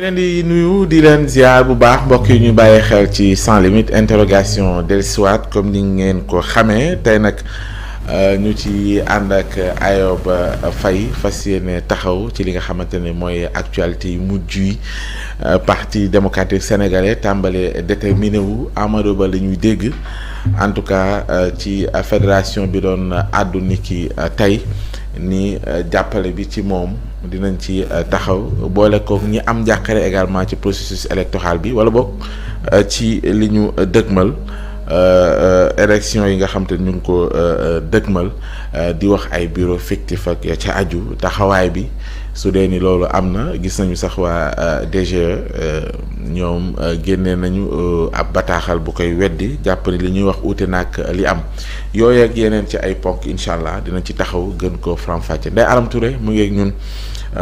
leen di nuyu di leen ziar bu baax mbokk yi ñu bàyyi xel ci sans limite interrogation dellusiwaat comme ni ngeen ko xamee tey nag ñu ci ànd ak Ayoba Faye fas yéene taxaw ci li nga xamante ne mooy actualité yu mujj yi parti démocratique sénégalais tàmbale déterminé wu Amadou Ba la ñuy dégg en tout cas ci fédération bi doon àddu ni ki tey ni jàppale bi ci moom dinañ ci taxaw boole kook ñi am njàqare également ci processus électoral bi wala boog ci li ñu dëgmal élection yi nga xam te ñu ngi ko dëgmal di wax ay bureau fictif ak ca aju taxawaay bi su dee ni loolu am na gis nañu sax waa DGE ñoom génnee nañu ab bataaxal bu koy weddi jàpp ni li ñuy wax uute nag li am yooyu ak yeneen ci ay ponk incha allah dina ci taxaw gën ko faram-fàcce Ndeye Aram Touré mu ngi ak ñun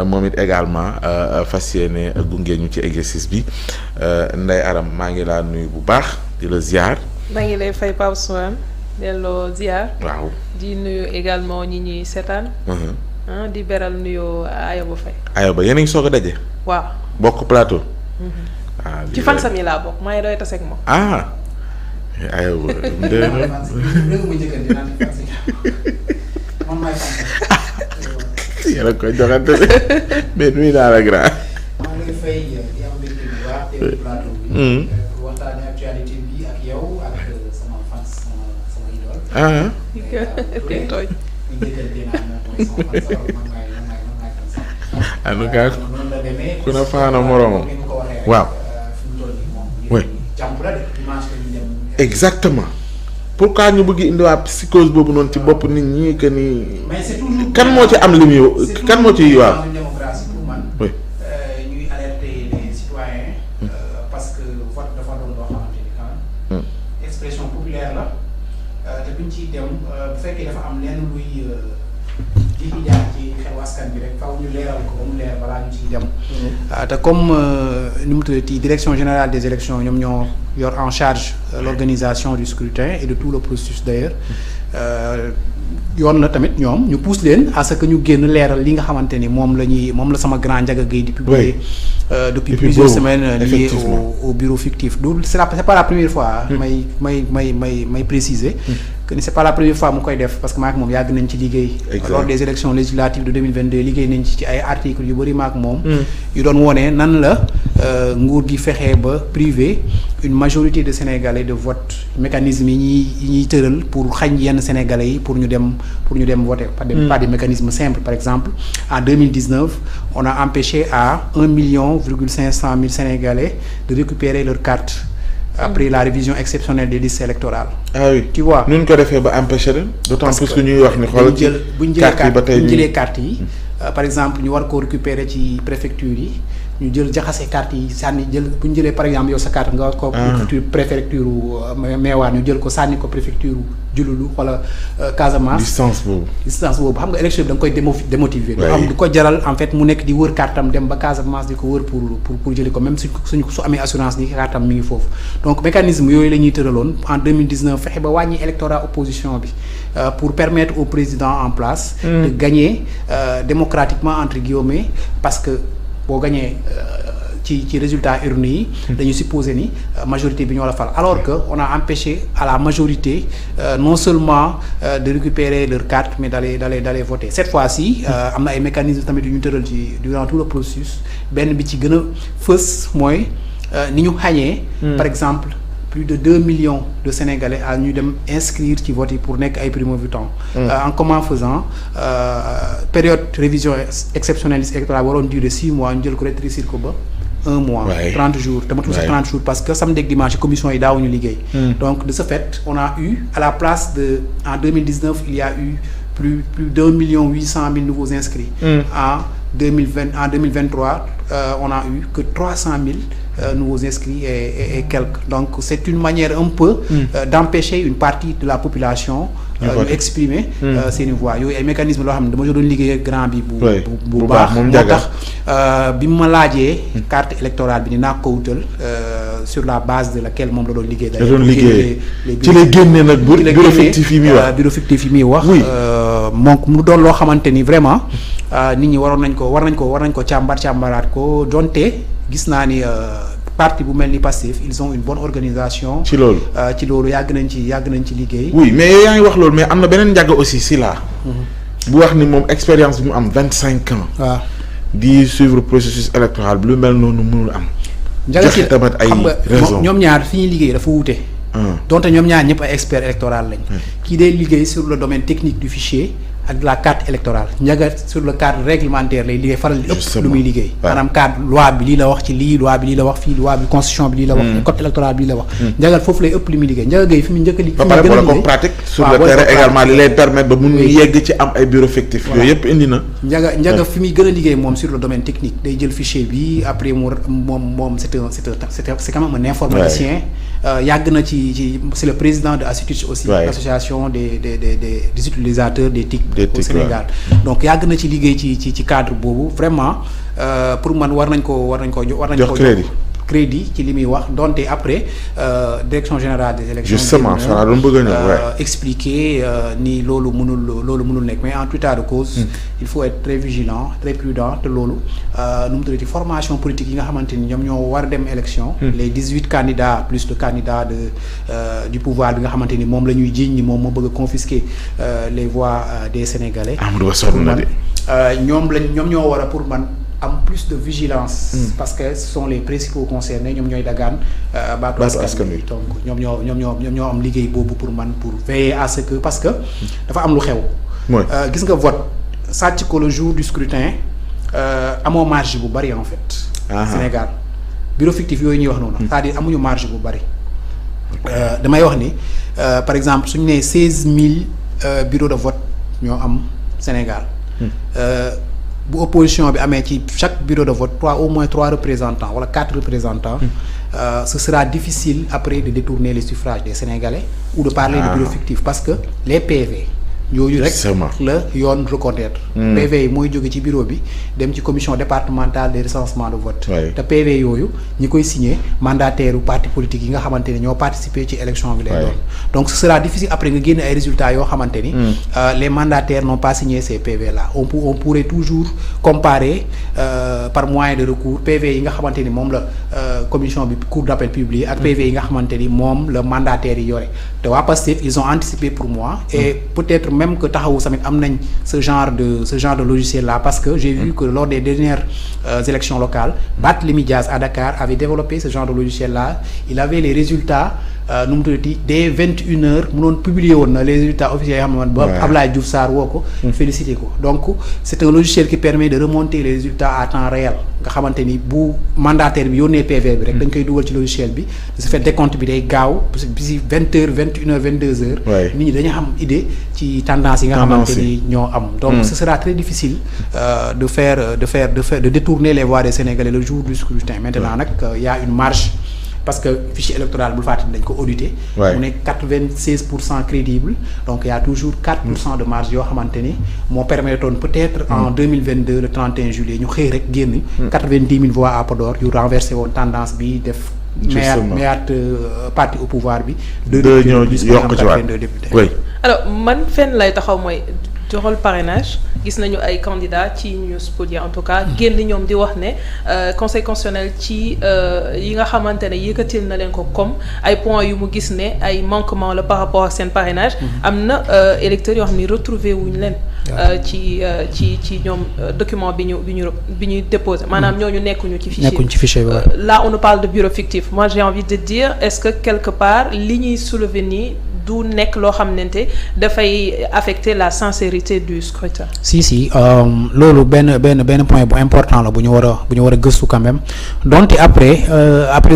moom it également fas yéene gunge ñu ci exercice bi Ndeye Aram maa ngi laa nuyu bu baax di la ziar. maa ngi lay fay Pape Soham delloo ziar. waaw di nuyu également ñi ñuy seetaan. di beral nuyoo Ayoba Faye. Ayoba yéen a ngi soog a daje. waaw bokk plateau. ci fan sam yi laa bokk maa ngi doy tase ak moom. Ayoba. yéen a koy joxante mais nuyu naa la grand. maa ngi fay di am mbégte bu baax teew plateau bi. waxtaanee actualité bi ak yow ak sama fans sama idole. tooy. en tout cas ku ne faana moroomam waaw. oui exactement. pourquoi ñu bëgg indiwaat psychose boobu noonu ci bopp nit ñi que ni. kan moo ci am li muy kan moo ci waaw. oui. ñuy alerter les citoyens. parce que vote dafa doon loo xamante ni quand même. expression populaire la te buñ ciy dem bu fekkee dafa am lenn luy ji jaar ci xelu askan bi rek faaw ñu leeral ko ba mu leer balaa ñu ciy dem. te comme ni mu tuddati direction générale des élections ñoom ñoo yor en charge l'organisation du scrutin et de tout le processus d'ailleurs yoon na tamit ñoom ñu pousse leen à ce que ñu génn leeral li nga xamante ni moom la sama grand Ndiaga Gueye di publier depuis plusieurs semaines liées au bureau fictif du c'est pas la première fois may préciser que ni c'est pas la première fois mu koy def parce que maak moom yàgg nañ ci liggéey lors des élections législatives de 2022 liggéey nañ ci ay articles yu bëri maak moom yu doon wone nan la nguur gi fexee ba privé une majorité de Sénégalais de vote mécanisme yi ñuy tëral pour xañ yenn Sénégalais yi pour ñu dem voter par des mécanismes simples par exemple en 2019 on a empêché à 1,5 million Sénégalais de récupérer leur carte après la révision exceptionnelle des listes électorales. Ah oui, tu vois. nu ñu ko defee ba empêché leen. d'autant plus que ñuy wax ni xoolal ci carte yi ba tey bu ñu jëlee carte yi par exemple ñu war koo récupérer ci préfecture yi ñu jël jaxase carte yi sànni jël bu ñu jëlee par exemple yow sa carte nga war ko préfecture Meewaan ñu jël ko sànni ko préfecture Diouloulou wala Casamance. distance boobu xam nga élection bi da nga koy démotiver. du ko jaral en fait mu nekk di wër kartam dem ba Casamance di ko wër pour jëli ko même su amee assurance ni kartam mi ngi foofu donc mécanisme yooyu la ñuy tëraloon en 2019 fexe ba wàññi électorat opposition bi pour permettre au président en place de gagner démocratiquement entre guillemets parce que boo gagné ci résultat urne yi dañu supposer ni majorité bi ñoo la fal alors que on a empêché à la majorité non seulement de récupérer leur carte mais d'aller voter cette fois-ci am na ay mécanismes tamit yu ñu tëral ci durant tout le processus benn bi ci gën a fës mooy ni ñu xañee par exemple plus de 2 millions de Sénégalais à ñu dem inscrire ci vote yi pour nekk ay primo-votants en comment faisant période révision exceptionnelle électorale waroon durer 6 mois ñu jël ko rétrécir ko ba 1 mois 30 jours te matul sax 30 jours parce que samedi ak dimanche commission yi daawuñu liggéey donc de ce fait on a eu à la place de en 2019 il y a eu plus d'1,8 million nouveaux inscrits en 2023 on a eu que 300,000 nouveaux inscrits et quelques donc c'est une manière un peu d'empêcher une partie de la population ñu exprimer seeni voix yooyu ay mécanisme loo xam ne dama doon liggéey ak grand bi bu baax moo tax bi ma laajee carte électorale bi ni naa ko wutal sur la base de laquelle moom la doon liggéey da doon liggéey ci lay génne nag bureau fictif yi muy wax moom mu doon loo xamante ni vraiment nit ñi war nañ ko càmbaraat ko donte gis naa ni parti bu mel ni Pastef ils ont une bonne organisation. ci loolu yàgg nañ ci liggéey. oui mais yow yaa ngi wax loolu mais am na beneen njàgg aussi si la bu wax ni moom expérience bi mu am 25 ans. waaw di suivre processus électoral bi lu mel noonu mënul am. joxe tamit ay raisons ñoom ñaar fi ñuy liggéey dafa wuute. donte ñoom ñaar ñëpp ay experts électoral lañ. kii day liggéey sur le domaine technique du fichier. ak la carte électorale Ndiaga sur le cadre réglementaire lay liggéey faral di ëpp lu muy liggéey maanaam cadre loi bi lii la wax ci lii loi bi lii la wax fii loi bi constitution bi lii la wax code électoral bi lii la wax Ndiaga foofu lay ëpp li muy liggéey Ndiaga Gueye fi mu njëkk a liggéey ba pare comme pratique sur le terrain également li lay permettre ba mun yegg ci am ay bureau fictif yooyu yëpp indi na Ndiaga fi muy gën a liggéey moom sur le domaine technique day jël fichier bi après moom c'est quand même un informaticien yàgg na ci c'est le président de ASUTIC aussi l'association des utilisateurs des TIC au Sénégal donc yàgg na ci liggéey ci cadre boobu vraiment pour man war nañ ko jox crédit ci li muy wax donte après direction générale des élections justement ça doon bëgg a ñëw expliquer ni loolu mënul nekk mais en tout état de cause il faut être très vigilant très prudent te loolu nu mu tuddati formation politique yi nga xamante ni ñoom ñoo war dem élection les 18 candidats plus de candidats du pouvoir bi nga xamante ni moom la ñuy jiiñ ni moom moo bëgg a confisquer les voix des Sénégalais ñoom ñoo war a pour man am plus de vigilance parce que ce sont les principaux concernés ñoom ñooy dagaan baatu askan wi donc ñoom ñoo am liggéey boobu pour man pour veiller à ce que parce que dafa am lu xew gis nga vote sàcc ko le jour du scrutin amoo marge bu bari en fait Sénégal bureau fictif yooyu ñuy wax noonu c'est-à-dire amuñu marge bu bari damay wax ni par exemple suñu nee 16000 bureaux de vote ñoo am Sénégal bu opposition bi amee ci chaque bureau de vote au moins 3 représentants wala 4 représentants ce sera difficile après de détourner les suffrages des Sénégalais ou de parler de bureau fictif parce que les PV yooyu rek la yoon reconnaître PV yi mooy jóge ci bureau bi dem ci commission départementale des recensements de vote te PV yooyu ñi koy signé mandataire u parti politique yi nga xamante ni ñoo participer ci élection bi lay doon donc ce sera difficile après nga génne ay résultats yoo xamante ni les mandataires n'ont pas signé ces PV là on pourrait toujours comparer par moyen de recours PV yi nga xamante ni moom la commission bi cour d'appel publié ak PV yi nga xamante ni moom la mandataire yi yore te waa Pastef ils ont anticipé pour moi et peut-être même que taxawu tamit am nañ ce genre de logiciel là parce que j'ai vu que lors des dernières élections locales Barthélémy Dias à Dakar avait développé ce genre de logiciel là il avait les résultats nu mu tuddati dès 21h mënoon publier woon na les résultats officiels yoo xam ne ba Abdoulaye Diouf Sarr woo ko félicité ko donc c'est un logiciel qui permet de remonter les résultats à temps réel nga xamante ni bu mandataire bi yónnee PV bi rek dañ koy dugal ci logiciel bi de ce fait décompte bi day gaaw bi si 20h 21h 22h nit ñi dañu xam idée ci tendance yi nga xamante ni ñoo am donc ce sera très difficile de détourner les voix des Sénégalais le jour du scrutin maintenant nag y a une marge parce que fichier électoral bu fàttali dañ ko audité mu nekk 96% crédible donc il y a toujours 4% de marge yoo xamante ni moo permettoon peut-être en 2022 le 31 juillet ñu xëy rek génn 90 000 voix à Podor yu renversé woon tendance bi def mayaat parti au pouvoir bi deux ñoo yokk ci waat députés alors man fenn lay taxaw mooy joxol parrainage gis nañu ay candidats ci News Podia en tout cas génn ñoom di wax ne conseil constitutionnel ci yi nga xamante ne yëkkatil na leen ko comme ay points yu mu gis ne ay manquements la par rapport ak seen parrainage am na électeurs yoo xam ne retrouvé wuñu leen ci ñoom document bi ñuy déposé maanaam ñooñu nekkuñu ci fichier là on nous parle de bureau fictif moi j'ai envie de dire est-ce que quelque part li ñuy soulever nii du nekk loo xamante dafay affecter la sincérité du scrutin. si loolu benn point bu important la bu ñu war a gëstu quand même donc après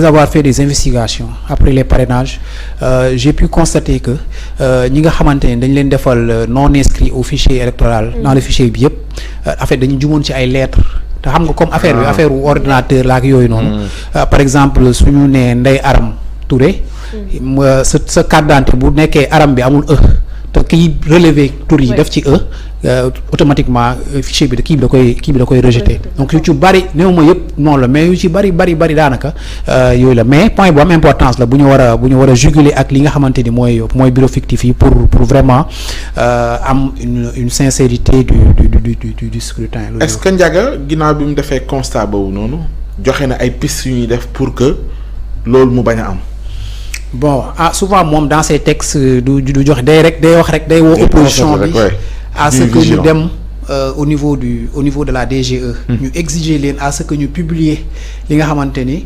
avoir fait des investigations après les parrainages j'ai pu constater que ñi nga xamante ne dañ leen defal non inscrits au fichier électoral dans le fichier bi yëpp en fait dañu jumoon ci ay lettres te xam nga comme affaire bi affaire ordinateur la ak yooyu noonu par exemple suñu nee Ndeye Aram Touré sa carte d'identité bu nekkee aram bi amul te kiy relever tur yi def ci automatiquement fichier bi kii bi da koy rejeter donc yu ci bari néew ma yëpp noonu la mais yu ci bari daanaka yooyu la mais point bu am importance la bu ñu war a juguler ak li nga xamante ni mooy bureau fictif yi pour vraiment am une sincérité du scrutin. Est-ce que Ndiaga ginnaaw bi mu defee constat boobu noonu joxe na ay pistes yu ñuy def pour que loolu mu bañ a am. bon souvent moom dans ces textes du joxe day wax rek day woo opposition bi à ce que ñu dem au niveau de la DGE. ñu exiger leen à ce que ñu publier li nga xamante ni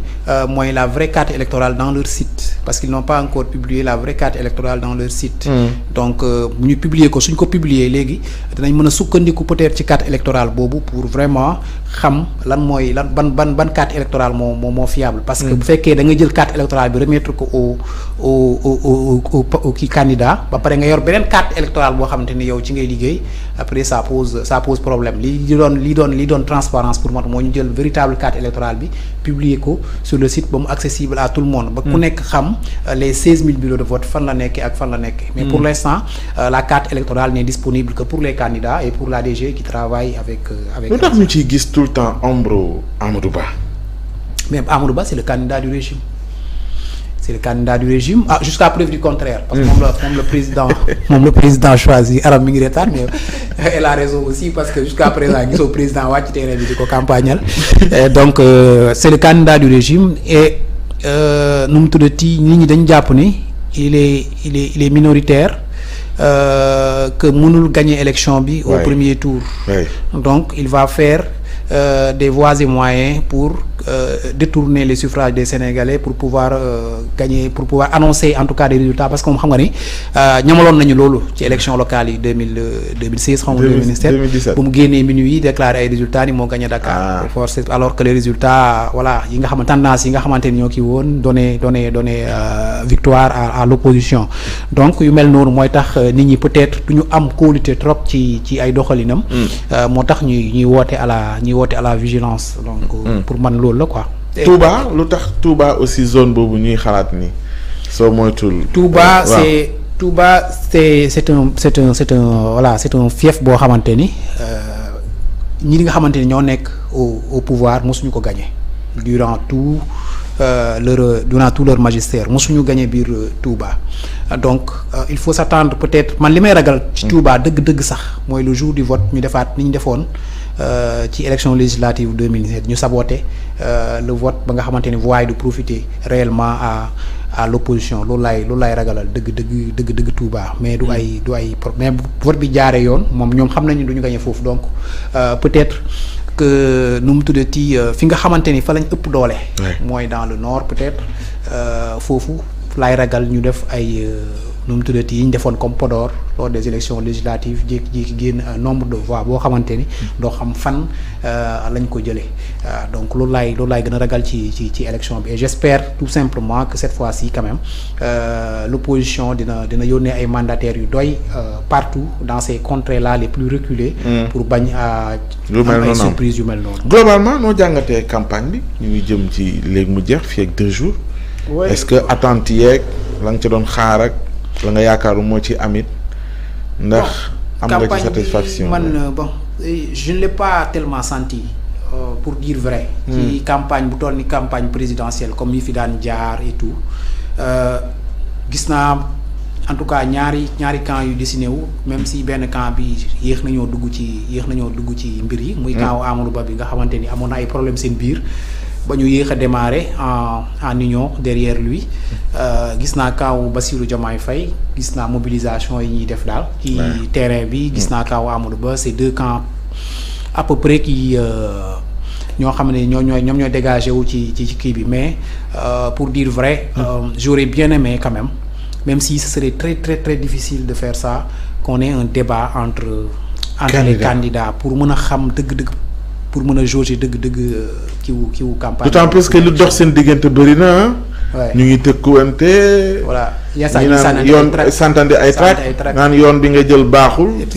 mooy la vraie carte électorale dans leur site parce qu'ils n'ont pas encore publié la vraie carte électorale dans leur site. donc ñu publier ko suñ ko publier léegi dinañ mën a sukkandiku peut-être ci carte électorale boobu pour vraiment xam lan mooy ban carte électorale moo fiable. parce que bu fekkee da nga jël carte électorale bi remettre ko au kii candidat ba pare nga yor beneen carte électorale boo xamante ni yow ci ngay liggéey après ça pose problème li doon transparence pour moi moo ñu jël véritable carte électorale bi publier ko sur le site ba mu accessible à tout le monde. ba ku nekk xam les 16 000 bureaux de vote fan la nekkee ak fan la nekkee. mais pour l'instant la carte électorale n'est disponible que pour les candidats et pour la DG qui travaille avec. lu tax ñu ciy gis tout le temps ombre Amadou Ba. mais Amadou Ba c'est le candidat du régime. Jusqu'à preuve du contraire. parce que moom le président choisi Aram mi ngi retard mais elle a raison aussi parce que jusqu'à présent gisoo président wàcc terrain bi di ko campagnal donc c'est le candidat du régime et nu mu tuddati nit ñi dañu jàpp ni il est minoritaire que mënul gagner élection bi au premier tour. donc il va faire des voies et moyens pour détourner les suffrages des Sénégalais pour pouvoir gagner, pour pouvoir annoncer en tout cas des résultats parce que moom xam nga ni ñamaloon nañu loolu ci élection locale yi 2016 xam nga 2017 bu mu génnee minuit déclaré ay résultats ni moo gagné Dakar force alors que les résultats voilà yi nga xamante tendance yi nga xamante ni ñoo kii woon donné victoire à l'opposition donc yu mel noonu mooy tax nit ñi peut-être du ñu am kóolute trop ci ay doxalinam moo tax ñuy woote à la vigilance donc pour man loolu la quoi. Touba lu tax Touba aussi zone boobu ñuy xalaat ni soo moytul. Touba c'est un fief boo xamante ni ñi nga xamante ni ñoo nekk au pouvoir mosuñu ko gagner durant tout leur magistère mosuñu gagner biir Touba donc il faut s'attendre peut-être man li may ragal. ci Touba dëgg-dëgg sax mooy le jour du vote ñu defaat ni ñu defoon. ci élection législative 2017 ñu saboté le vote ba nga xamante ni voix yi du profiter réellement à l'opposition loolu laay ragalal dëgg Touba mais du ay mais vote bi jaaree yoon moom ñoom xam nañu du ñu gagné foofu donc peut-être que nu mu tuddati fi nga xamante ni fa lañ ëpp doole. mooy dans le nord peut-être foofu laay ragal ñu def ay. nu mu tuddati yi ñu defoon comme Podor lors des élections législatives jékki-jékki génn nombre de voix boo xamante ni doo xam fan lañ ko jëlee donc loolu laay gën a ragal ci élection bi et j'espère tout simplement que cette fois-ci quand même l'opposition dina yónnee ay mandataires yu doy partout dans ces contrées-là les plus reculées. pour bañ a am ay surprises yu mel noonu. globalement noo jàngatee campagne bi ñu ngi jëm ci léegi mu jeex fii ak 2 jours. est-ce que attente yeeg la nga ca doon xaar ak. la nga yaakaaru moo ci amit ndax am nga ci satisfaction man je ne l'ai pas tellement senti pour dire vrai ci campagne bu toll ni campagne présidentielle comme yi fi daan jaar et tout gis naa en tout cas ñaari camp yu dessiné wu même si benn camp bi yéex nañoo dugg ci mbir yi muy camp Amadou Ba bi nga xamante ni amoon na ay problème seen biir ba ñu yéex a démarrer en union derrière lui gis naa kaw Bassirou Diomaye Faye gis naa mobilisation yi ñuy def daal ci terrain bi gis naa kaw Amadou Ba c'est 2 camps à peu près qui ñoo xam ne ñoom ñooy dégagé wu ci kii bi mais pour dire vrai j'aurais bien aimé quand même si ce serait très très très difficile de faire ça qu'on ait un débat entre les candidats pour mën a xam dëgg-dëgg pour mën a jauger dëgg-dëgg kiiwu campagne. d'autant plus que lu dox seen diggante bëri na ñu ngi tëkkuwante. voilà yoon santandi ay tract naan yoon bi nga jël baaxul.